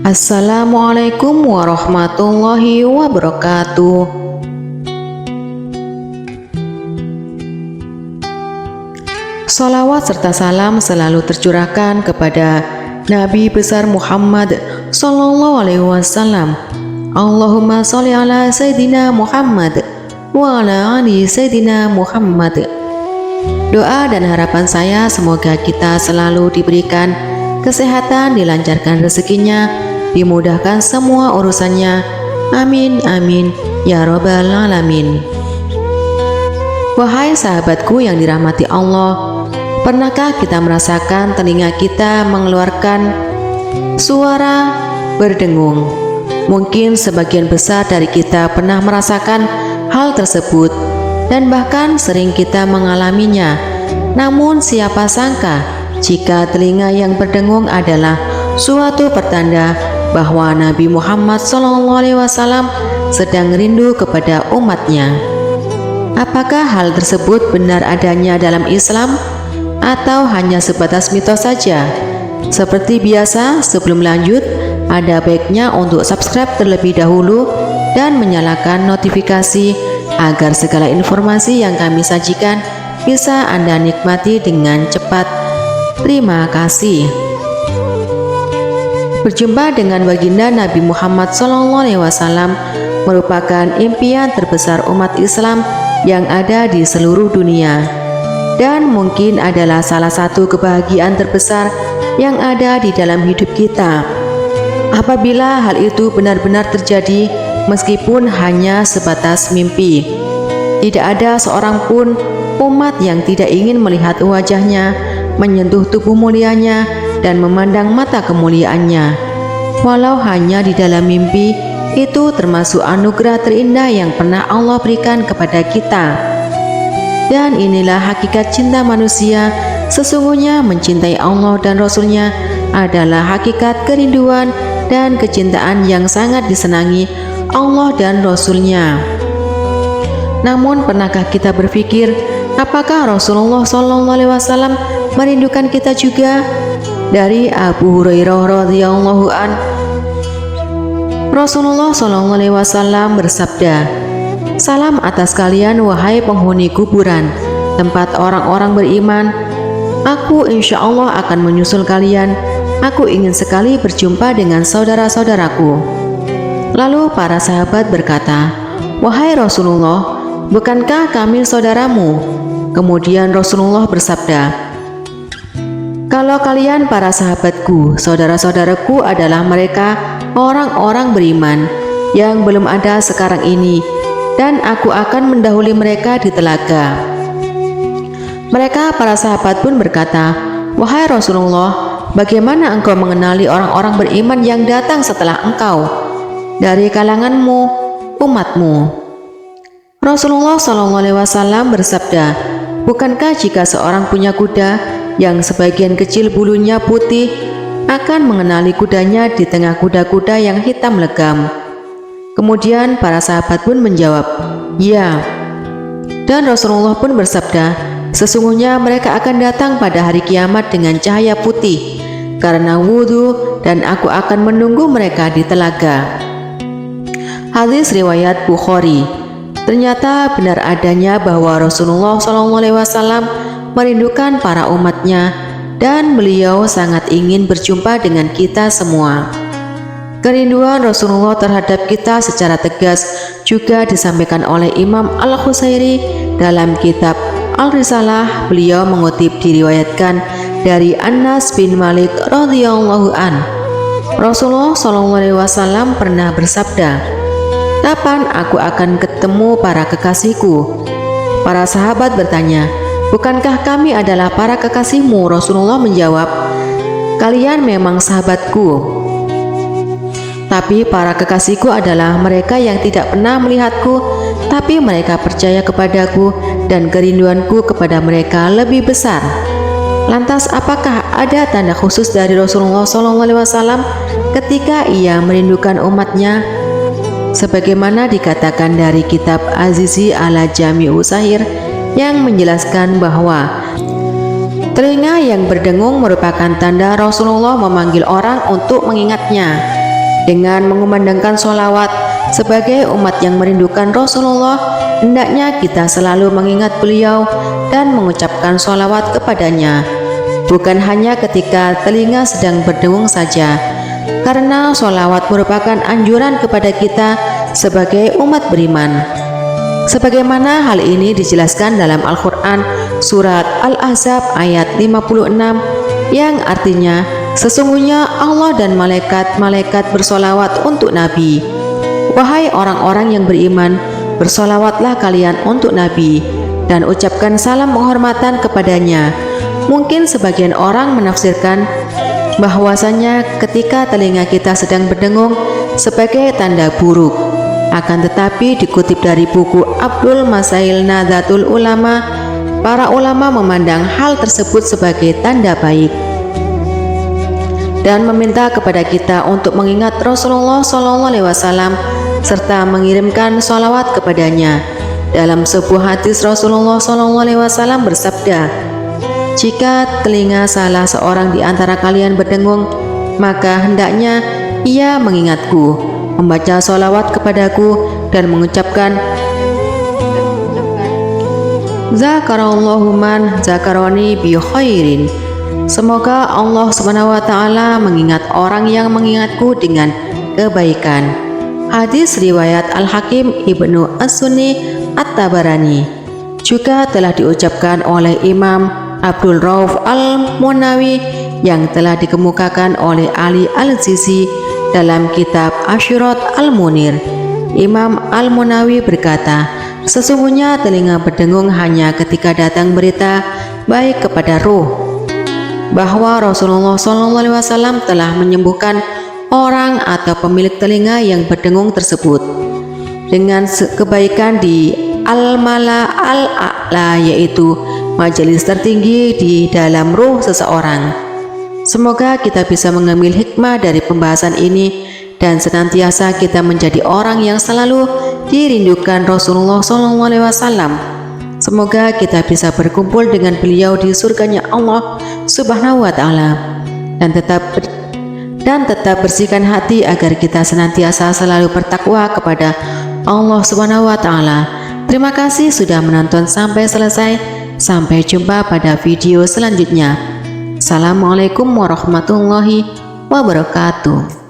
Assalamualaikum warahmatullahi wabarakatuh. Salawat serta salam selalu tercurahkan kepada Nabi besar Muhammad Sallallahu Alaihi Wasallam. Allahumma sholli ala Sayyidina Muhammad wa ala ali Sayyidina Muhammad. Doa dan harapan saya semoga kita selalu diberikan kesehatan, dilancarkan rezekinya, dimudahkan semua urusannya. Amin amin ya rabbal alamin. Wahai sahabatku yang dirahmati Allah, pernahkah kita merasakan telinga kita mengeluarkan suara berdengung? Mungkin sebagian besar dari kita pernah merasakan hal tersebut dan bahkan sering kita mengalaminya. Namun siapa sangka jika telinga yang berdengung adalah suatu pertanda bahwa Nabi Muhammad SAW sedang rindu kepada umatnya. Apakah hal tersebut benar adanya dalam Islam atau hanya sebatas mitos saja? Seperti biasa, sebelum lanjut, ada baiknya untuk subscribe terlebih dahulu dan menyalakan notifikasi agar segala informasi yang kami sajikan bisa Anda nikmati dengan cepat. Terima kasih. Berjumpa dengan baginda Nabi Muhammad SAW merupakan impian terbesar umat Islam yang ada di seluruh dunia, dan mungkin adalah salah satu kebahagiaan terbesar yang ada di dalam hidup kita. Apabila hal itu benar-benar terjadi, meskipun hanya sebatas mimpi, tidak ada seorang pun umat yang tidak ingin melihat wajahnya, menyentuh tubuh mulianya, dan memandang mata kemuliaannya. Walau hanya di dalam mimpi, itu termasuk anugerah terindah yang pernah Allah berikan kepada kita. Dan inilah hakikat cinta manusia. Sesungguhnya mencintai Allah dan Rasul-Nya adalah hakikat kerinduan dan kecintaan yang sangat disenangi Allah dan Rasul-Nya. Namun pernahkah kita berpikir, apakah Rasulullah SAW merindukan kita juga? Dari Abu Hurairah radhiyallahu an, Rasulullah SAW bersabda, "Salam atas kalian wahai penghuni kuburan, tempat orang-orang beriman. Aku insya Allah akan menyusul kalian. Aku ingin sekali berjumpa dengan saudara-saudaraku." Lalu para sahabat berkata, "Wahai Rasulullah, bukankah kami saudaramu?" Kemudian Rasulullah bersabda, "Kalau kalian para sahabatku, saudara-saudaraku adalah mereka orang-orang beriman yang belum ada sekarang ini, dan aku akan mendahului mereka di telaga." Mereka para sahabat pun berkata, "Wahai Rasulullah, bagaimana engkau mengenali orang-orang beriman yang datang setelah engkau dari kalanganmu, umatmu?" Rasulullah SAW bersabda, "Bukankah jika seorang punya kuda yang sebagian kecil bulunya putih, akan mengenali kudanya di tengah kuda-kuda yang hitam legam?" Kemudian para sahabat pun menjawab, "Ya." Dan Rasulullah pun bersabda, "Sesungguhnya mereka akan datang pada hari kiamat dengan cahaya putih karena wudhu, dan aku akan menunggu mereka di telaga." Hadis riwayat Bukhari. Ternyata benar adanya bahwa Rasulullah SAW merindukan para umatnya, dan beliau sangat ingin berjumpa dengan kita semua. Kerinduan Rasulullah terhadap kita secara tegas juga disampaikan oleh Imam Al-Qusairi dalam kitab Al-Risalah. Beliau mengutip diriwayatkan dari Anas bin Malik radhiyallahu an, Rasulullah SAW pernah bersabda, "Kapan aku akan ketemu para kekasihku?" Para sahabat bertanya, "Bukankah kami adalah para kekasihmu?" Rasulullah menjawab, "Kalian memang sahabatku, tapi para kekasihku adalah mereka yang tidak pernah melihatku, tapi mereka percaya kepadaku, dan kerinduanku kepada mereka lebih besar." Lantas apakah ada tanda khusus dari Rasulullah SAW ketika ia merindukan umatnya? Sebagaimana dikatakan dari kitab Azizi ala Jami'u Sahir yang menjelaskan bahwa telinga yang berdengung merupakan tanda Rasulullah memanggil orang untuk mengingatnya. Dengan mengumandangkan sholawat sebagai umat yang merindukan Rasulullah, hendaknya kita selalu mengingat beliau dan mengucapkan sholawat kepadanya, bukan hanya ketika telinga sedang berdengung saja, karena sholawat merupakan anjuran kepada kita sebagai umat beriman. Sebagaimana hal ini dijelaskan dalam Al-Quran surat Al-Ahzab ayat 56 yang artinya, sesungguhnya Allah dan malaikat-malaikat bersolawat untuk Nabi. Wahai orang-orang yang beriman, bersolawatlah kalian untuk Nabi dan ucapkan salam penghormatan kepadanya. Mungkin sebagian orang menafsirkan bahwasanya ketika telinga kita sedang berdengung sebagai tanda buruk. Akan tetapi dikutip dari buku Abdul Masail Nadatul Ulama, para ulama memandang hal tersebut sebagai tanda baik dan meminta kepada kita untuk mengingat Rasulullah SAW serta mengirimkan sholawat kepadanya. Dalam sebuah hadis Rasulullah SAW bersabda, "Jika telinga salah seorang di antara kalian berdengung, maka hendaknya ia mengingatku, membaca sholawat kepadaku dan mengucapkan, Zakarallahu man zakaroni bi khairin." Semoga Allah SWT mengingat orang yang mengingatku dengan kebaikan. Hadis riwayat Al-Hakim Ibnu As-Sunni At-Tabarani. Juga telah diucapkan oleh Imam Abdul Rauf Al-Munawi yang telah dikemukakan oleh Ali Al-Zizi dalam kitab Ashirat Al-Munir. Imam Al-Munawi berkata, sesungguhnya telinga berdengung hanya ketika datang berita baik kepada ruh, bahwa Rasulullah SAW telah menyembuhkan orang atau pemilik telinga yang berdengung tersebut dengan kebaikan di Al-Mala Al-A'la, yaitu majelis tertinggi di dalam ruh seseorang. Semoga kita bisa mengambil hikmah dari pembahasan ini dan senantiasa kita menjadi orang yang selalu dirindukan Rasulullah SAW. Semoga kita bisa berkumpul dengan beliau di surganya Allah Subhanahu wa Ta'ala, dan tetap bersihkan hati agar kita senantiasa selalu bertakwa kepada Allah Subhanahu wa Ta'ala. Terima kasih sudah menonton sampai selesai. Sampai jumpa pada video selanjutnya. Assalamualaikum warahmatullahi wabarakatuh.